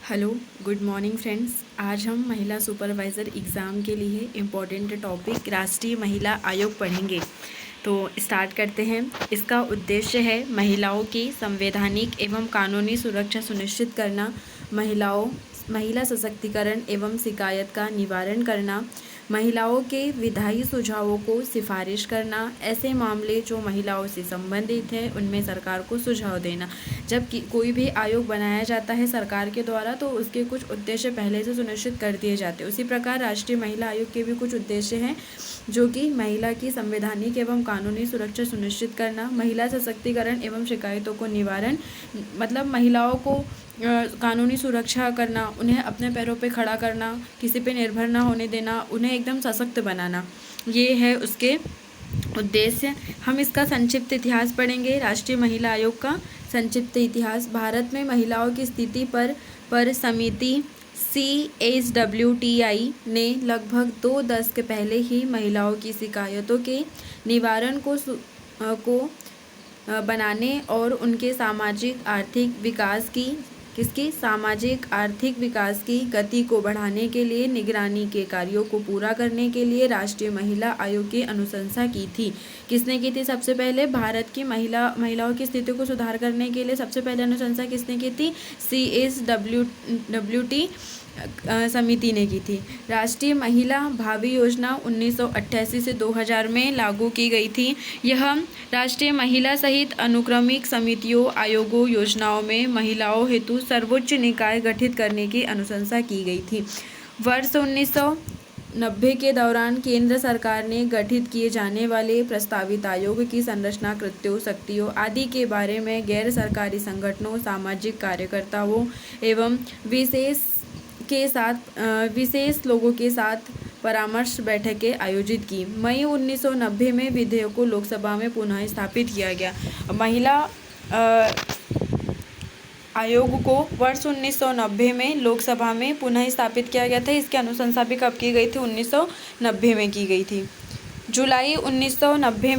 Hello, good morning friends. आज हम महिला सुपरवाइज़र एग्ज़ाम के लिए इम्पॉर्टेंट टॉपिक राष्ट्रीय महिला आयोग पढ़ेंगे। तो स्टार्ट करते हैं। इसका उद्देश्य है महिलाओं की संवैधानिक एवं कानूनी सुरक्षा सुनिश्चित करना, महिला सशक्तिकरण एवं शिकायत का निवारण करना, महिलाओं के विधायी सुझावों को सिफारिश करना, ऐसे मामले जो महिलाओं से संबंधित हैं उनमें सरकार को सुझाव देना। जब कोई भी आयोग बनाया जाता है सरकार के द्वारा तो उसके कुछ उद्देश्य पहले से सुनिश्चित कर दिए जाते हैं। उसी प्रकार राष्ट्रीय महिला आयोग के भी कुछ उद्देश्य हैं जो कि महिला की संवैधानिक एवं कानूनी सुरक्षा सुनिश्चित करना, महिला सशक्तिकरण एवं शिकायतों को निवारण, मतलब महिलाओं को कानूनी सुरक्षा करना, उन्हें अपने पैरों पे खड़ा करना, किसी पे निर्भर ना होने देना, उन्हें एकदम सशक्त बनाना, ये है उसके उद्देश्य। हम इसका संक्षिप्त इतिहास पढ़ेंगे। राष्ट्रीय महिला आयोग का संक्षिप्त इतिहास। भारत में महिलाओं की स्थिति पर समिति CSWTI ने लगभग 2 दशक पहले ही महिलाओं की शिकायतों के निवारण को बनाने और उनके सामाजिक आर्थिक विकास की गति को बढ़ाने के लिए निगरानी के कार्यों को पूरा करने के लिए राष्ट्रीय महिला आयोग की अनुशंसा की थी। किसने की थी? सबसे पहले भारत की महिलाओं की स्थिति को सुधार करने के लिए सबसे पहले अनुशंसा किसने की थी? CSWT समिति ने की थी। राष्ट्रीय महिला भावी योजना 1988 से 2000 में लागू की गई थी। यह राष्ट्रीय महिला सहित अनुक्रमिक समितियों, आयोगों, योजनाओं में महिलाओं हेतु सर्वोच्च निकाय गठित करने की अनुशंसा की गई थी। वर्ष 1990 के दौरान केंद्र सरकार ने गठित किए जाने वाले प्रस्तावित आयोग की संरचना, कृत्यों, शक्तियों आदि के बारे में गैर सरकारी संगठनों, सामाजिक कार्यकर्ताओं एवं विशेष लोगों के साथ परामर्श बैठकें आयोजित की। मई 1990 में विधेयक को लोकसभा में पुनः स्थापित किया गया। महिला आयोग को वर्ष 1990 में लोकसभा में पुनः स्थापित किया गया था। इसकी अनुशंसा भी कब की गई थी? 1990 में की गई थी। जुलाई 1990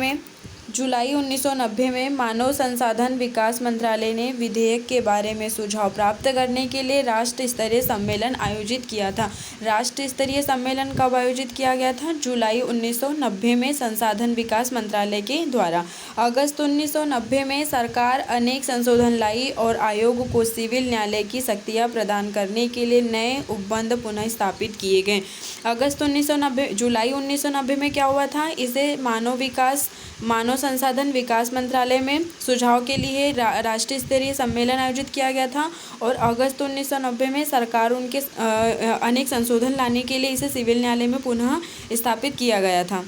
में मानव संसाधन विकास मंत्रालय ने विधेयक के बारे में सुझाव प्राप्त करने के लिए राष्ट्र स्तरीय सम्मेलन आयोजित किया था। राष्ट्र स्तरीय सम्मेलन कब आयोजित किया गया था? जुलाई 1990 में संसाधन विकास मंत्रालय के द्वारा। अगस्त 1990 में सरकार अनेक संशोधन लाई और आयोग को सिविल न्यायालय की शक्तियाँ प्रदान करने के लिए नए उपबंध पुनः स्थापित किए गए। जुलाई 1990 में क्या हुआ था? इसे मानव संसाधन विकास मंत्रालय में सुझाव के लिए राष्ट्रीय स्तरीय सम्मेलन आयोजित किया गया था और अगस्त 1990 में सरकार उनके अनेक संशोधन लाने के लिए इसे सिविल न्यायालय में पुनः स्थापित किया गया था।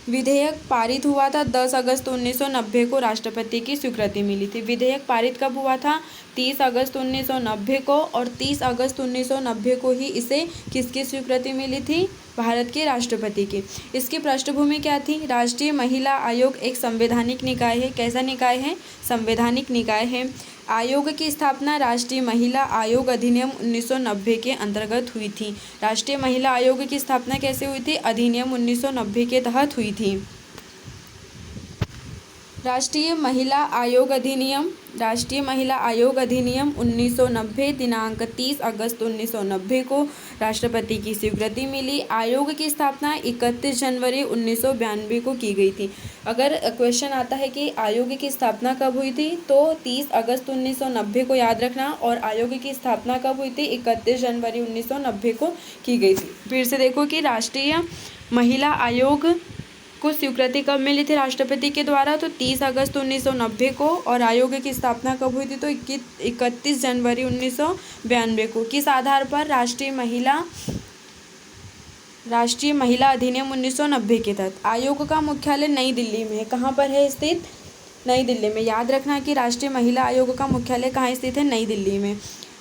विधेयक पारित हुआ था 10 अगस्त 1990 को राष्ट्रपति की स्वीकृति मिली थी। विधेयक पारित कब हुआ था? 30 अगस्त 1990 को, और 30 अगस्त 1990 को ही इसे किसकी स्वीकृति मिली थी? भारत के राष्ट्रपति की। इसकी पृष्ठभूमि क्या थी? राष्ट्रीय महिला आयोग एक संवैधानिक निकाय है। कैसा निकाय है? संवैधानिक निकाय है। आयोग की स्थापना राष्ट्रीय महिला आयोग अधिनियम 1990 के अंतर्गत हुई थी। राष्ट्रीय महिला आयोग की स्थापना कैसे हुई थी? अधिनियम 1990 के तहत हुई थी। राष्ट्रीय महिला आयोग अधिनियम 1990 दिनांक 30 अगस्त 1990 को राष्ट्रपति की स्वीकृति मिली। आयोग की स्थापना 31 जनवरी 1992 को की गई थी। अगर क्वेश्चन आता है कि आयोग की स्थापना कब हुई थी तो 30 अगस्त 1990 को याद रखना, और आयोग की स्थापना कब हुई थी? 31 जनवरी 1990 को की गई थी। फिर से देखो कि राष्ट्रीय महिला आयोग को स्वीकृति कब मिली थी राष्ट्रपति के द्वारा? तो 30 अगस्त 1990 को, और आयोग की स्थापना कब हुई थी? तो 31 जनवरी 1992 को। किस आधार पर? राष्ट्रीय महिला अधिनियम 1990 के तहत। आयोग का मुख्यालय नई दिल्ली में है। कहाँ पर है स्थित? नई दिल्ली में। याद रखना कि राष्ट्रीय महिला आयोग का मुख्यालय कहाँ स्थित है? नई दिल्ली में।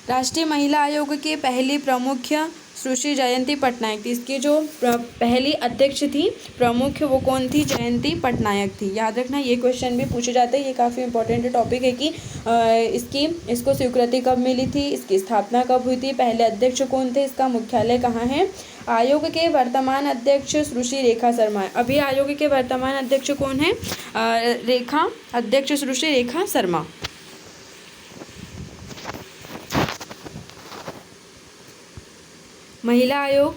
राष्ट्रीय महिला आयोग की पहली प्रमुख सुश्री जयंती पटनायक थी। इसकी जो पहली अध्यक्ष थी प्रमुख, वो कौन थी? जयंती पटनायक थी। याद रखना, ये क्वेश्चन भी पूछे जाते हैं। ये काफ़ी इंपॉर्टेंट टॉपिक है कि इसको स्वीकृति कब मिली थी, इसकी स्थापना कब हुई थी, पहले अध्यक्ष कौन थे, इसका मुख्यालय कहाँ है। आयोग के वर्तमान अध्यक्ष सुश्री रेखा शर्मा है। अभी आयोग के वर्तमान अध्यक्ष कौन है? सुश्री रेखा शर्मा। महिला आयोग,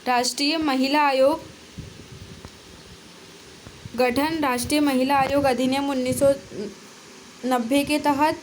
राष्ट्रीय महिला आयोग गठन। राष्ट्रीय महिला आयोग अधिनियम 1990 के तहत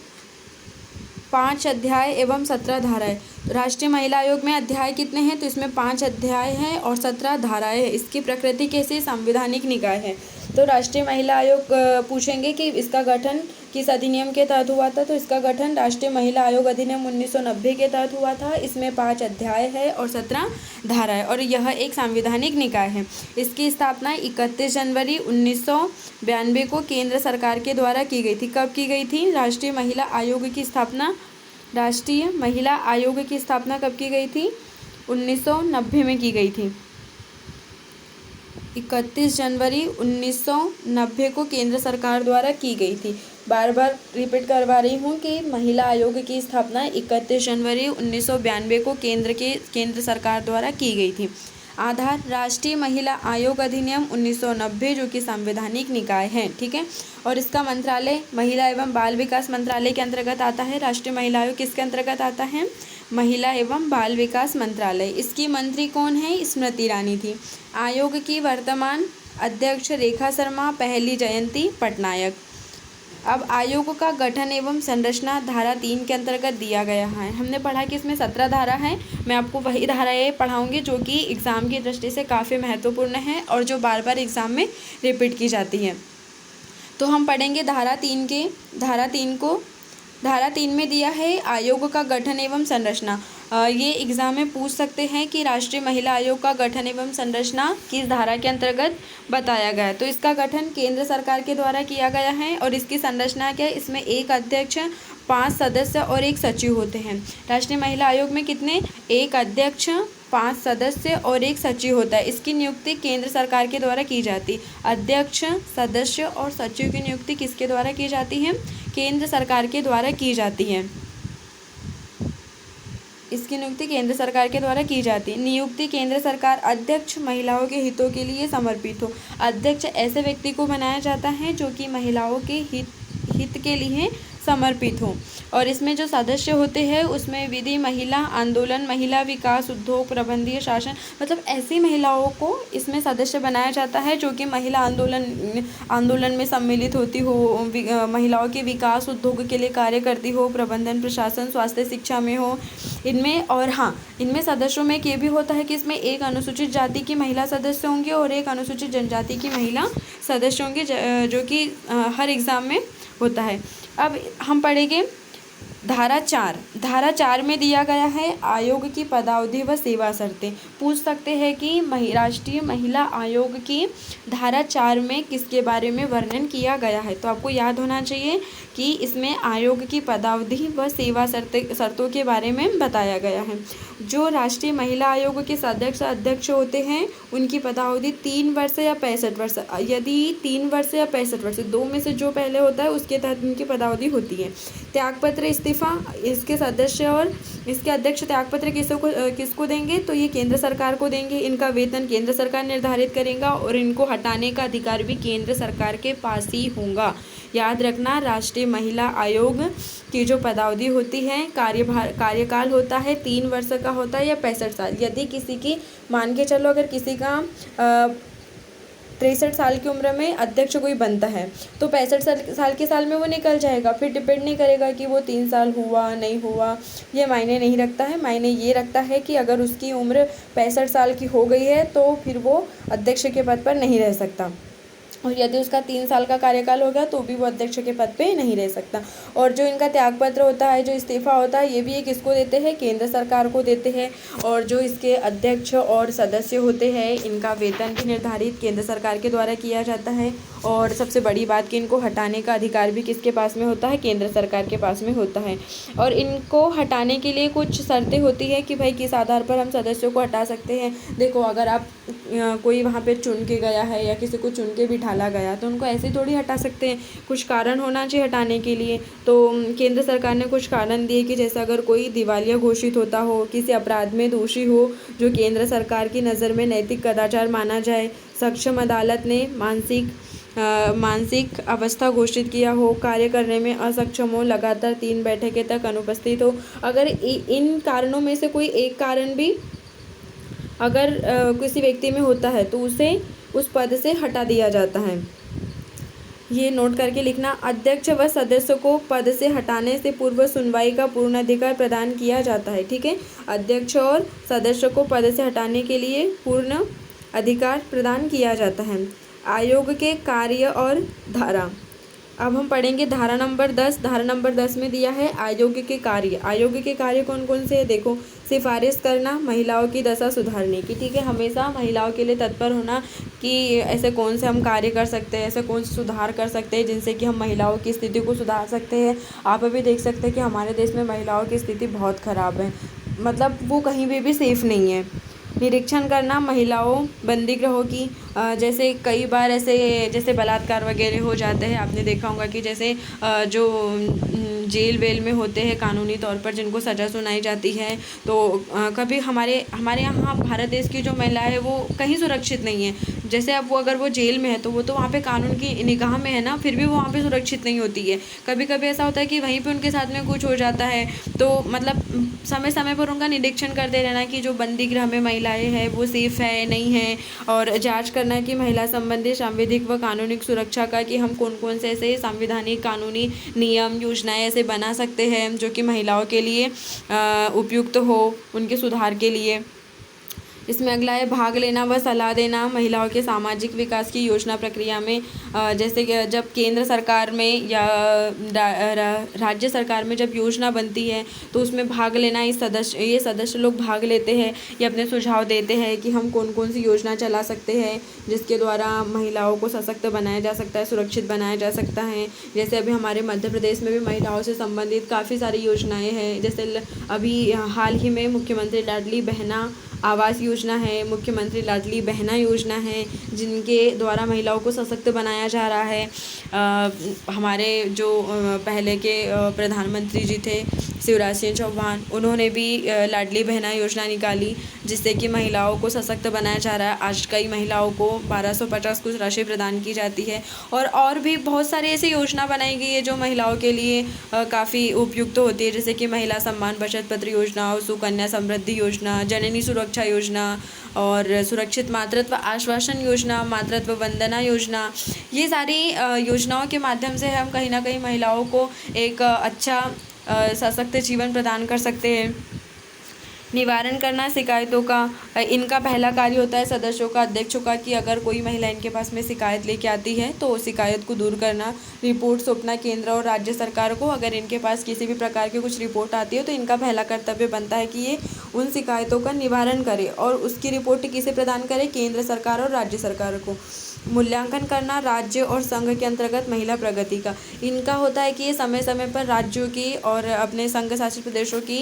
5 अध्याय एवं 17 धाराएं। तो राष्ट्रीय महिला आयोग में अध्याय कितने हैं? तो इसमें 5 अध्याय हैं और 17 धाराएं हैं। इसकी प्रकृति कैसी? संवैधानिक निकाय है। तो राष्ट्रीय महिला आयोग पूछेंगे कि इसका गठन किस अधिनियम के तहत हुआ था? तो इसका गठन राष्ट्रीय महिला आयोग अधिनियम 1990 के तहत हुआ था। इसमें 5 अध्याय है और 17 धाराएं और यह एक संवैधानिक निकाय है। इसकी स्थापना 31 जनवरी 1992 को केंद्र सरकार के द्वारा की गई थी। कब की गई थी? राष्ट्रीय महिला आयोग की स्थापना कब की गई थी? 1990 में की गई थी। 31 जनवरी 1990 को केंद्र सरकार द्वारा की गई थी। बार बार रिपीट करवा रही हूँ कि महिला आयोग की स्थापना 31 जनवरी 1992 को केंद्र सरकार द्वारा की गई थी। आधार राष्ट्रीय महिला आयोग अधिनियम 1990 जो कि संवैधानिक निकाय है, ठीक है। और इसका मंत्रालय महिला एवं बाल विकास मंत्रालय के अंतर्गत आता है। राष्ट्रीय महिला आयोग किसके अंतर्गत आता है? महिला एवं बाल विकास मंत्रालय। इसकी मंत्री कौन है? स्मृति ईरानी थी। आयोग की वर्तमान अध्यक्ष रेखा शर्मा, पहली जयंती पटनायक। अब आयोग का गठन एवं संरचना धारा 3 के अंतर्गत दिया गया है। हमने पढ़ा कि इसमें 17 धारा है। मैं आपको वही धाराएं पढ़ाऊंगी जो कि एग्ज़ाम की दृष्टि से काफ़ी महत्वपूर्ण है और जो बार बार एग्ज़ाम में रिपीट की जाती है। तो हम पढ़ेंगे धारा 3 में दिया है आयोग का गठन एवं संरचना। ये एग्ज़ाम में पूछ सकते हैं कि राष्ट्रीय महिला आयोग का गठन एवं संरचना किस धारा के अंतर्गत बताया गया है। तो इसका गठन केंद्र सरकार के द्वारा किया गया है और इसकी संरचना क्या है? इसमें 1 अध्यक्ष, 5 सदस्य और 1 सचिव होते हैं। राष्ट्रीय महिला आयोग में कितने? 1 अध्यक्ष, 5 सदस्य और 1 सचिव होता है। इसकी नियुक्ति केंद्र सरकार के द्वारा की जाती। अध्यक्ष, सदस्य और सचिव की नियुक्ति किसके द्वारा की जाती है? केंद्र सरकार के द्वारा की जाती है। इसकी नियुक्ति केंद्र सरकार के द्वारा की जाती है। नियुक्ति केंद्र सरकार। अध्यक्ष महिलाओं के हितों के लिए समर्पित हो। अध्यक्ष ऐसे व्यक्ति को बनाया जाता है जो कि महिलाओं के हित के लिए समर्पित हो। और इसमें जो सदस्य होते हैं उसमें विधि, महिला आंदोलन, महिला विकास, उद्योग, प्रबंधीय शासन, मतलब ऐसी महिलाओं को इसमें सदस्य बनाया जाता है जो कि महिला आंदोलन में सम्मिलित होती हो, महिलाओं के विकास, उद्योग के लिए कार्य करती हो, प्रबंधन, प्रशासन, स्वास्थ्य, शिक्षा में हो इनमें। और हाँ, इनमें सदस्यों में ये भी होता है कि इसमें 1 अनुसूचित जाति की महिला सदस्य होंगे और 1 अनुसूचित जनजाति की महिला सदस्य होंगे, जो कि हर एग्ज़ाम में होता है। अब हम पढ़ेंगे धारा 4 में दिया गया है आयोग की पदावधि व सेवा शर्तें। पूछ सकते हैं कि राष्ट्रीय महिला आयोग की धारा 4 में किसके बारे में वर्णन किया गया है। तो आपको याद होना चाहिए कि इसमें आयोग की पदावधि व सेवा शर्तों के बारे में बताया गया है। जो राष्ट्रीय महिला आयोग के सदस्य अध्यक्ष होते हैं उनकी पदावधि 3 वर्ष या 65 वर्ष। यदि 3 वर्ष या 65 वर्ष, 2 में से जो पहले होता है उसके तहत उनकी पदावधि होती है। त्यागपत्र, इस्तीफा, इसके सदस्य और इसके अध्यक्ष त्यागपत्र किसको देंगे? तो ये केंद्र सरकार को देंगे। इनका वेतन केंद्र सरकार निर्धारित करेगा और इनको हटाने का अधिकार भी केंद्र सरकार के पास ही होगा। याद रखना, राष्ट्रीय महिला आयोग की जो पदावधि होती है, कार्यकाल होता है 3 वर्ष का होता है या 65 साल। यदि किसी की, मान के चलो अगर किसी का 63 साल की उम्र में अध्यक्ष कोई बनता है तो 65 साल के साल में वो निकल जाएगा। फिर डिपेंड नहीं करेगा कि वो 3 साल हुआ नहीं हुआ, ये मायने नहीं रखता है। मायने ये रखता है कि अगर उसकी उम्र 65 साल की हो गई है तो फिर वो अध्यक्ष के पद पर नहीं रह सकता, और यदि उसका 3 साल का कार्यकाल हो गया तो भी वो अध्यक्ष के पद पे नहीं रह सकता। और जो इनका त्यागपत्र होता है, जो इस्तीफा होता है, ये भी एक किसको देते हैं? केंद्र सरकार को देते हैं। और जो इसके अध्यक्ष और सदस्य होते हैं इनका वेतन भी निर्धारित केंद्र सरकार के द्वारा किया जाता है। और सबसे बड़ी बात कि इनको हटाने का अधिकार भी किसके पास में होता है? केंद्र सरकार के पास में होता है। और इनको हटाने के लिए कुछ शर्तें होती है कि भाई किस आधार पर हम सदस्यों को हटा सकते हैं। देखो, अगर आप कोई वहाँ पे चुन के गया है या किसी को चुन के बिठाला गया तो उनको ऐसे थोड़ी हटा सकते हैं, कुछ कारण होना चाहिए हटाने के लिए। तो केंद्र सरकार ने कुछ कारण दिए कि जैसे अगर कोई दिवालिया घोषित होता हो, किसी अपराध में दोषी हो जो केंद्र सरकार की नज़र में नैतिक कदाचार माना जाए, सक्षम अदालत ने मानसिक अवस्था घोषित किया हो, कार्य करने में असक्षम हो, लगातार 3 बैठकें तक अनुपस्थित हो। अगर इन कारणों में से कोई एक कारण भी अगर किसी व्यक्ति में होता है तो उसे उस पद से हटा दिया जाता है। ये नोट करके लिखना। अध्यक्ष व सदस्य को पद से हटाने से पूर्व सुनवाई का पूर्ण अधिकार प्रदान किया जाता है। ठीक है, अध्यक्ष और सदस्य को पद से हटाने के लिए पूर्ण अधिकार प्रदान किया जाता है। आयोग के कार्य और धारा। अब हम पढ़ेंगे धारा नंबर 10। धारा नंबर 10 में दिया है आयोग के कार्य। आयोग के कार्य कौन कौन से है देखो। सिफारिश करना, महिलाओं की दशा सुधारने की। ठीक है, हमेशा महिलाओं के लिए तत्पर होना कि ऐसे कौन से हम कार्य कर सकते हैं, ऐसे कौन से सुधार कर सकते हैं जिनसे कि हम महिलाओं की स्थिति को सुधार सकते हैं। आप अभी देख सकते हैं कि हमारे देश में महिलाओं की स्थिति बहुत ख़राब है, मतलब वो कहीं भी सेफ़ नहीं है। निरीक्षण करना, महिलाओं बंदी गृहों की, जैसे कई बार ऐसे जैसे बलात्कार वगैरह हो जाते हैं। आपने देखा होगा कि जैसे जो जेल वेल में होते हैं कानूनी तौर पर जिनको सज़ा सुनाई जाती है, तो कभी हमारे यहाँ भारत देश की जो महिला है वो कहीं सुरक्षित नहीं है। जैसे अब वो अगर वो जेल में है तो वो तो वहाँ पे कानून की निगाह में है ना, फिर भी वो वहाँ पे सुरक्षित नहीं होती है। कभी कभी ऐसा होता है कि वहीं पे उनके साथ में कुछ हो जाता है, तो मतलब समय समय पर उनका निरीक्षण करते रहना कि जो बंदी गृह में महिलाएं हैं वो सेफ़ है नहीं है, और जांच करना कि महिला संबंधी सांविधिक व कानूनिक सुरक्षा का कि हम कौन कौन से ऐसे संवैधानिक कानूनी नियम योजनाएं ऐसे बना सकते हैं जो कि महिलाओं के लिए उपयुक्त हो, उनके सुधार के लिए। इसमें अगला है भाग लेना व सलाह देना महिलाओं के सामाजिक विकास की योजना प्रक्रिया में। जैसे कि जब केंद्र सरकार में या राज्य सरकार में जब योजना बनती है तो उसमें भाग लेना, ये सदस्य लोग भाग लेते हैं, ये अपने सुझाव देते हैं कि हम कौन कौन सी योजना चला सकते हैं जिसके द्वारा महिलाओं को सशक्त बनाया जा सकता है, सुरक्षित बनाया जा सकता है। जैसे अभी हमारे मध्य प्रदेश में भी महिलाओं से संबंधित काफ़ी सारी योजनाएँ हैं। जैसे अभी हाल ही में मुख्यमंत्री लाडली बहना आवास योजना है, मुख्यमंत्री लाडली बहना योजना है, जिनके द्वारा महिलाओं को सशक्त बनाया जा रहा है। हमारे जो पहले के प्रधानमंत्री जी थे शिवराज सिंह चौहान, उन्होंने भी लाडली बहना योजना निकाली जिससे कि महिलाओं को सशक्त बनाया जा रहा है। आज कई महिलाओं को 1250 कुछ राशि प्रदान की जाती है, और भी बहुत सारी ऐसी योजना बनाई गई है जो महिलाओं के लिए काफ़ी उपयुक्त होती है। जैसे कि महिला सम्मान बचत पत्र योजना, सुकन्या समृद्धि योजना, जननी सुरक्षा योजना, और सुरक्षित मातृत्व आश्वासन योजना, मातृत्व वंदना योजना। ये सारी योजनाओं के माध्यम से हम कहीं ना कहीं महिलाओं को एक अच्छा सशक्त जीवन प्रदान कर सकते हैं। निवारण करना शिकायतों का, इनका पहला कार्य होता है सदस्यों का, अध्यक्षों का, कि अगर कोई महिला इनके पास में शिकायत लेके आती है तो शिकायत को दूर करना। रिपोर्ट सौंपना केंद्र और राज्य सरकार को। अगर इनके पास किसी भी प्रकार की कुछ रिपोर्ट आती है तो इनका पहला कर्तव्य बनता है कि ये उन शिकायतों का निवारण करे, और उसकी रिपोर्ट किसे प्रदान करे, केंद्र सरकार और राज्य सरकार को। मूल्यांकन करना राज्य और संघ के अंतर्गत महिला प्रगति का, इनका होता है कि ये समय समय पर राज्यों की और अपने संघ शासित प्रदेशों की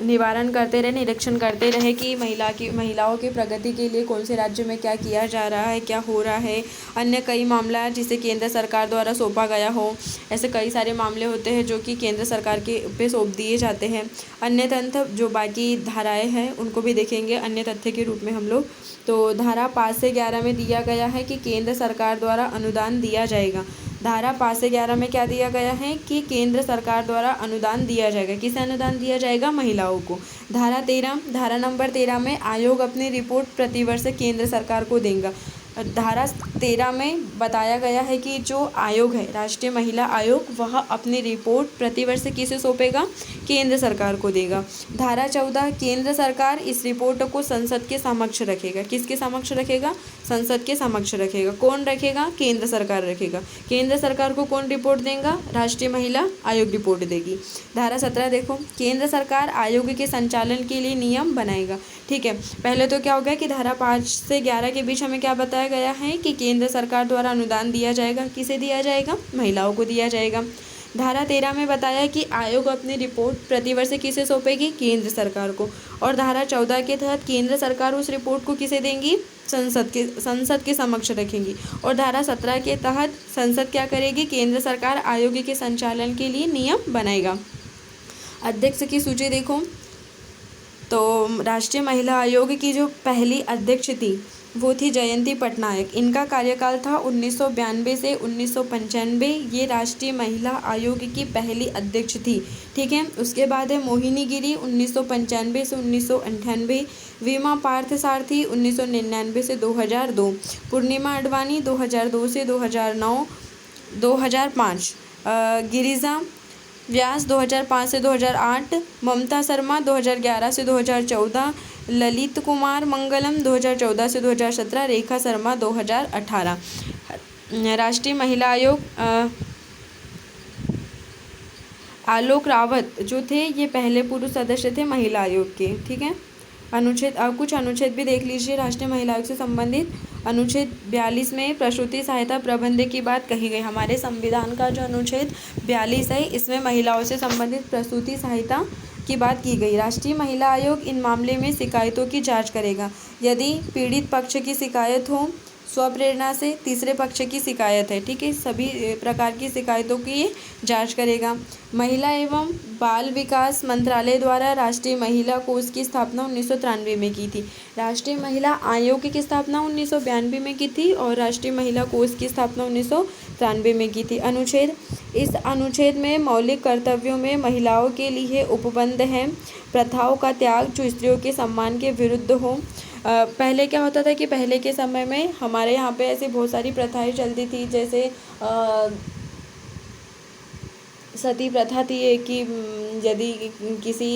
निवारण करते रहे, निरीक्षण करते रहे कि महिलाओं की प्रगति के लिए कौन से राज्य में क्या किया जा रहा है, क्या हो रहा है। अन्य कई मामला जिसे केंद्र सरकार द्वारा सौंपा गया हो, ऐसे कई सारे मामले होते हैं जो कि केंद्र सरकार के पे सौंप दिए जाते हैं। अन्य तथ्य, जो बाकी धाराएँ हैं उनको भी देखेंगे अन्य तथ्य के रूप में हम लोग। तो धारा 5 से 11 में दिया गया है कि केंद्र सरकार द्वारा अनुदान दिया जाएगा। धारा 5 से 11 में क्या दिया गया है कि केंद्र सरकार द्वारा अनुदान दिया जाएगा। किसे अनुदान दिया जाएगा? महिलाओं को। धारा नंबर 13 में आयोग अपनी रिपोर्ट प्रतिवर्ष केंद्र सरकार को देगा। धारा 13 में बताया गया है कि जो आयोग है राष्ट्रीय महिला आयोग, वह अपनी रिपोर्ट प्रतिवर्ष किसे सौंपेगा? केंद्र सरकार को देगा। धारा 14, केंद्र सरकार इस रिपोर्ट को संसद के समक्ष रखेगा। किसके समक्ष रखेगा? संसद के समक्ष रखेगा। कौन रखेगा? केंद्र सरकार रखेगा। केंद्र सरकार को कौन रिपोर्ट देगा? राष्ट्रीय महिला आयोग रिपोर्ट देगी। धारा 17 देखो, केंद्र सरकार आयोग के संचालन के लिए नियम बनाएगा। ठीक है, पहले तो क्या हो गया कि धारा 5 से 11 के बीच हमें क्या बताया गया है कि केंद्र सरकार द्वारा अनुदान दिया जाएगा। किसे दिया जाएगा? महिलाओं को दिया जाएगा। धारा 13 में बताया कि आयोग अपनी रिपोर्ट प्रतिवर्ष किसे सौंपेगी? केंद्र सरकार को। और धारा 14 के तहत केंद्र सरकार उस रिपोर्ट को किसे देंगी? संसद के समक्ष रखेंगी। और धारा 17 के तहत संसद क्या करेगी? केंद्र सरकार आयोग के संचालन के लिए नियम बनाएगा। अध्यक्ष की सूची देखो, तो राष्ट्रीय महिला आयोग की जो पहली अध्यक्ष थी वो थी जयंती पटनायक। इनका कार्यकाल था 1992 से 1995। ये राष्ट्रीय महिला आयोग की पहली अध्यक्ष थी। ठीक है। उसके बाद है मोहिनी गिरी 1995 से 1998। वीमा पार्थसारथी 1999 से 2002। पूर्णिमा अडवाणी 2002 से 2009 2005। गिरिजा व्यास 2005 से 2008। ममता शर्मा 2011 से 2014। ललित कुमार मंगलम 2014 से 2017। रेखा शर्मा 2018। राष्ट्रीय महिला आयोग आलोक रावत जो थे ये पहले पुरुष सदस्य थे महिला आयोग के। ठीक है। अनुच्छेद कुछ अनुच्छेद भी देख लीजिए राष्ट्रीय महिला आयोग से संबंधित। अनुच्छेद 42 में प्रसूति सहायता प्रबंध की बात कही गई। हमारे संविधान का जो अनुच्छेद 42 है इसमें महिलाओं से संबंधित प्रसूति सहायता की बात की गई। राष्ट्रीय महिला आयोग इन मामले में शिकायतों की जांच करेगा। यदि पीड़ित पक्ष की शिकायत हो स्वप्रेरणा से, तीसरे पक्ष की शिकायत है, ठीक है, सभी प्रकार की शिकायतों की जांच करेगा। महिला एवं बाल विकास मंत्रालय द्वारा राष्ट्रीय महिला कोष की स्थापना 1993 में की थी। राष्ट्रीय महिला आयोग की स्थापना 1992 में की थी और राष्ट्रीय महिला कोष की स्थापना 1993 में की थी। इस अनुच्छेद में मौलिक कर्तव्यों में महिलाओं के लिए उपबंध हैं। प्रथाओं का त्याग जो स्त्रियों के सम्मान के विरुद्ध हो। पहले क्या होता था कि पहले के समय में हमारे यहाँ पे ऐसी बहुत सारी प्रथाएं चलती थी, जैसे सती प्रथा थी कि यदि किसी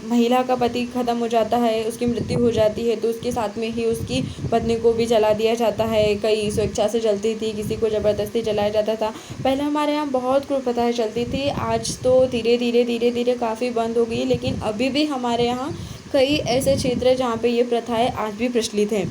महिला का पति ख़त्म हो जाता है, उसकी मृत्यु हो जाती है, तो उसके साथ में ही उसकी पत्नी को भी जला दिया जाता है। कई स्वेच्छा से जलती थी, किसी को ज़बरदस्ती जलाया जाता था। पहले हमारे यहाँ बहुत क्रूर प्रथाएं चलती थी। आज तो धीरे धीरे काफ़ी बंद हो गई, लेकिन अभी भी हमारे यहाँ कई ऐसे क्षेत्र हैं जहाँ पे ये प्रथाएं आज भी प्रचलित हैं,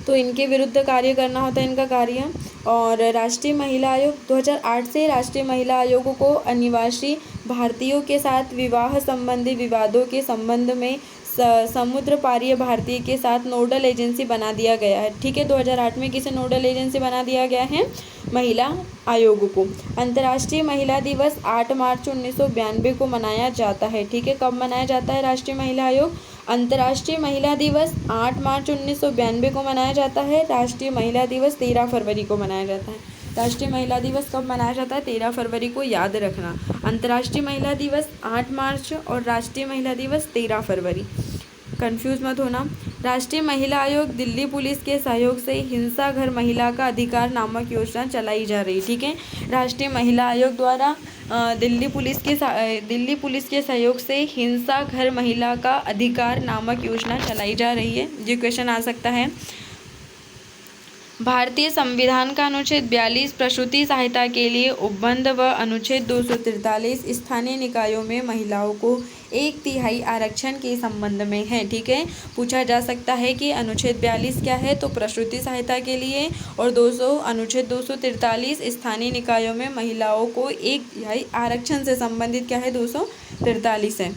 तो इनके विरुद्ध कार्य करना होता है इनका कार्य। और राष्ट्रीय महिला आयोग 2008 से राष्ट्रीय महिला आयोग को अनिवासी भारतीयों के साथ विवाह संबंधी विवादों के संबंध में समुद्र पारीय भारतीय के साथ नोडल एजेंसी बना दिया गया है। ठीक है। 2008 में किसे नोडल एजेंसी बना दिया गया है? महिला आयोग को। अंतर्राष्ट्रीय महिला दिवस 8 मार्च 1992 को मनाया जाता है। ठीक है। कब मनाया जाता है राष्ट्रीय महिला आयोग? अंतर्राष्ट्रीय महिला दिवस 8 मार्च 1992 को मनाया जाता है। राष्ट्रीय महिला दिवस 13 फरवरी को मनाया जाता है। राष्ट्रीय महिला दिवस कब मनाया जाता है? 13 फरवरी को, याद रखना। अंतर्राष्ट्रीय महिला दिवस 8 मार्च और राष्ट्रीय महिला दिवस 13 फरवरी, कंफ्यूज मत होना। राष्ट्रीय महिला आयोग दिल्ली पुलिस के सहयोग से हिंसा घर महिला का अधिकार नामक योजना चलाई जा रही। ठीक है। राष्ट्रीय महिला आयोग द्वारा दिल्ली पुलिस के सहयोग से हिंसा घर महिला का अधिकार नामक योजना चलाई जा रही है। ये क्वेश्चन आ सकता है। भारतीय संविधान का अनुच्छेद 42 प्रसूति सहायता के लिए उपबंध व अनुच्छेद 243 स्थानीय निकायों में महिलाओं को 1/3 आरक्षण के संबंध में है। ठीक है। पूछा जा सकता है कि अनुच्छेद 42 क्या है, तो प्रसूति सहायता के लिए, और अनुच्छेद 243 स्थानीय निकायों में महिलाओं को 1/3 आरक्षण से संबंधित क्या है? 243 है।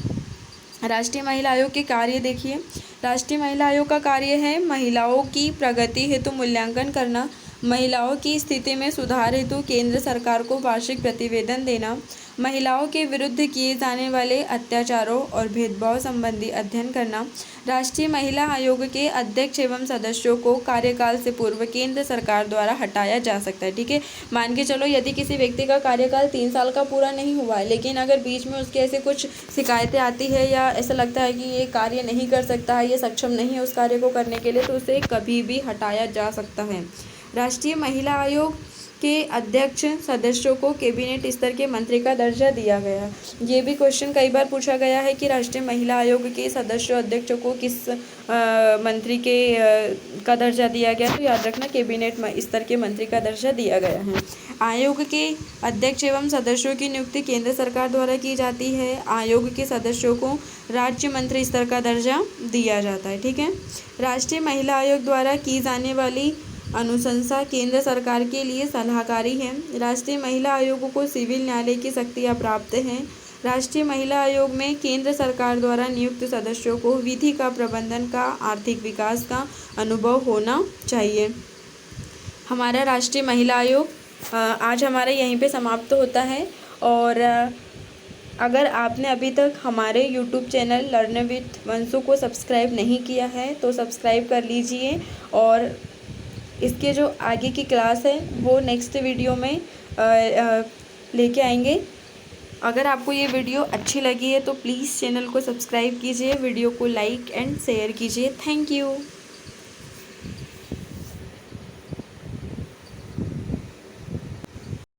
राष्ट्रीय महिला आयोग के कार्य देखिए। राष्ट्रीय महिला आयोग का कार्य है महिलाओं की प्रगति हेतु मूल्यांकन करना, महिलाओं की स्थिति में सुधार हेतु केंद्र सरकार को वार्षिक प्रतिवेदन देना, महिलाओं के विरुद्ध किए जाने वाले अत्याचारों और भेदभाव संबंधी अध्ययन करना। राष्ट्रीय महिला आयोग के अध्यक्ष एवं सदस्यों को कार्यकाल से पूर्व केंद्र सरकार द्वारा हटाया जा सकता है। ठीक है। मान के चलो यदि किसी व्यक्ति का कार्यकाल 3 साल का पूरा नहीं हुआ है, लेकिन अगर बीच में उसके ऐसे कुछ शिकायतें आती है या ऐसा लगता है कि ये कार्य नहीं कर सकता है, ये सक्षम नहीं है उस कार्य को करने के लिए, तो उसे कभी भी हटाया जा सकता है। राष्ट्रीय महिला आयोग के अध्यक्ष सदस्यों को कैबिनेट स्तर के मंत्री का दर्जा दिया गया। ये भी क्वेश्चन कई बार पूछा गया है कि राष्ट्रीय महिला आयोग के सदस्यों अध्यक्षों को किस मंत्री के का दर्जा दिया गया, तो याद रखना कैबिनेट स्तर के मंत्री का दर्जा दिया गया है। आयोग के अध्यक्ष एवं सदस्यों की नियुक्ति केंद्र सरकार द्वारा की जाती है। आयोग के सदस्यों को राज्य मंत्री स्तर का दर्जा दिया जाता है। ठीक है। राष्ट्रीय महिला आयोग द्वारा की जाने वाली अनुशंसा केंद्र सरकार के लिए सलाहकारी है। राष्ट्रीय महिला आयोग को सिविल न्यायालय की शक्तियाँ प्राप्त हैं। राष्ट्रीय महिला आयोग में केंद्र सरकार द्वारा नियुक्त सदस्यों को विधि का, प्रबंधन का, आर्थिक विकास का अनुभव होना चाहिए। हमारा राष्ट्रीय महिला आयोग आज हमारा यहीं पे समाप्त होता है। और अगर आपने अभी तक हमारे YouTube channel learn with Vanshu को सब्सक्राइब नहीं किया है तो सब्सक्राइब कर लीजिए, और इसके जो आगे की क्लास है वो नेक्स्ट वीडियो में लेके आएंगे। अगर आपको ये वीडियो अच्छी लगी है तो प्लीज़ चैनल को सब्सक्राइब कीजिए, वीडियो को लाइक एंड शेयर कीजिए। Thank you.